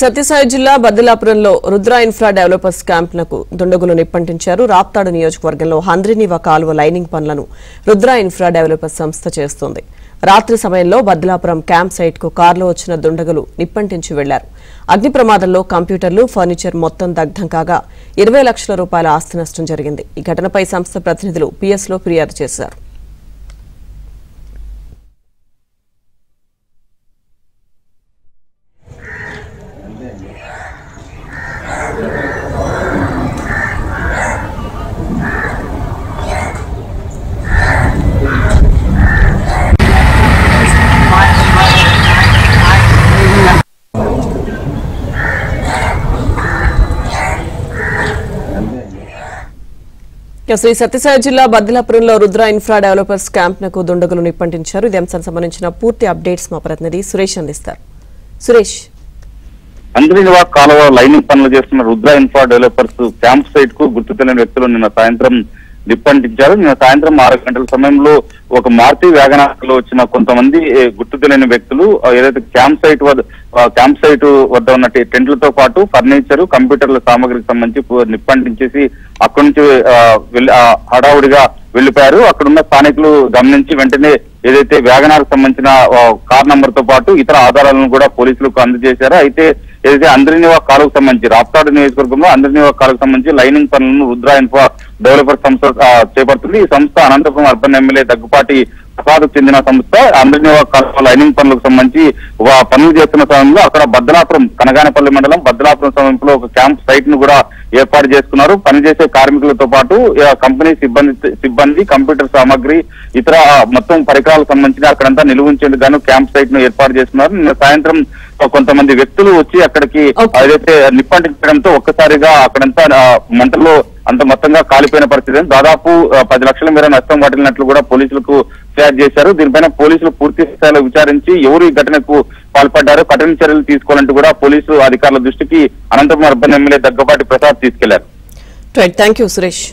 సత్యసాయి జిల్లా బద్దిలాపురంలో Rudra infra developers క్యాంపునకు దుండగులు నిప్పంటించారు. రాప్తాడు నియోజకవర్గంలో హంద్రినీవా కాలువ లైనింగ్ పనులను రుద్ర ఇన్ఫ్రా డెవలపర్స్ సంస్థ చేస్తోంది. రాత్రి సమయంలో బద్దిలాపురం క్యాంప్ సైట్ కు కారులో వచ్చిన దుండగులు నిప్పంటించి వెళ్లారు. అగ్ని ప్రమాదంలో కంప్యూటర్లు, ఫర్నిచర్ మొత్తం దగ్ధం కాగా 20 లక్షల రూపాయల ఆస్తి నష్టం జరిగింది. ఈ ఘటనపై సంస్థ ప్రతినిధులు పిఎస్లో ఫిర్యాదు చేశారు. శ్రీ సత్యసాయి జిల్లా బద్దిలాపురంలో రుద్ర ఇన్ఫ్రా డెవలపర్స్ క్యాంపునకు దుండగులు నిప్పంటించారు. ఇదే అంశానికి సంబంధించిన పూర్తి అప్డేట్స్ మా ప్రతినిధి సురేష్ అందిస్తారు. సురేష్, హంద్రినీవా కాలువ లైనింగ్ పనులు చేస్తున్న Rudra infra developers camp site కు గుర్తు తెలియని వ్యక్తులు నిన్న సాయంత్రం నిప్పంటించారు. నిన్న సాయంత్రం 6 గంటల సమయంలో ఒక మారుతి వ్యాగనార్లో వచ్చిన కొంతమంది గుర్తు తెలియని వ్యక్తులు ఏదైతే క్యాంప్ సైట్ వద్ద ఉన్న టెంట్లతో పాటు ఫర్నిచర్, కంప్యూటర్ల సామాగ్రికి సంబంధించి నిప్పంటించేసి అక్కడి నుంచి హడావుడిగా వెళ్లిపోయారు. అక్కడున్న స్థానికులు గమనించి వెంటనే ఏదైతే వ్యాగనార్ సంబంధించిన కార్ నంబర్ తో పాటు ఇతర ఆధారాలను కూడా పోలీసులకు అందజేశారు. అయితే ఏదైతే హంద్రినీవా కాలువకు సంబంధించి రాప్తాడు నియోజకవర్గంలో హంద్రినీవా కాలువకు సంబంధించి లైనింగ్ పనులను రుద్ర ఇన్ఫ్రా డెవలపర్ సంస్థ చేపడుతుంది. ఈ సంస్థ అనంతపురం అర్బన్ ఎమ్మెల్యే దగ్గుపాటి ప్రసాద్కు చెందిన సంస్థ. హంద్రినీవా కాలువ లైనింగ్ పనులకు సంబంధించి పనులు చేస్తున్న సమయంలో అక్కడ బద్దలాపురం కనగానపల్లి మండలం బద్దలాపురం సమీపంలో ఒక క్యాంప్ సైట్ ను కూడా ఏర్పాటు చేసుకున్నారు. పనిచేసే కార్మికులతో పాటు కంపెనీ సిబ్బంది కంప్యూటర్ సామాగ్రి, ఇతర మొత్తం పరికరాలకు సంబంధించి అక్కడంతా నిలువుంచేందుకు గాను క్యాంప్ సైట్ ను ఏర్పాటు చేస్తున్నారు. నిన్న సాయంత్రం కొంతమంది వ్యక్తులు వచ్చి అక్కడికి ఏదైతే నిప్పంటించడంతో ఒక్కసారిగా అక్కడంతా మంటల్లో అంత మొత్తంగా కాలిపోయిన పరిస్థితి. దాదాపు 10 లక్షల మేర నష్టం వాటిల్లినట్లు కూడా పోలీసులకు ఫిర్యాదు చేశారు. దీనిపైన పోలీసులు పూర్తి స్థాయిలో విచారించి ఎవరు ఈ ఘటనకు పాల్పడ్డారో కఠిన చర్యలు తీసుకోవాలంటూ కూడా పోలీసు అధికారుల దృష్టికి అనంతపురం అర్బన్ ఎమ్మెల్యే దగ్గుపాటి ప్రసాద్ తీసుకెళ్లారు. థాంక్యూ సురేష్.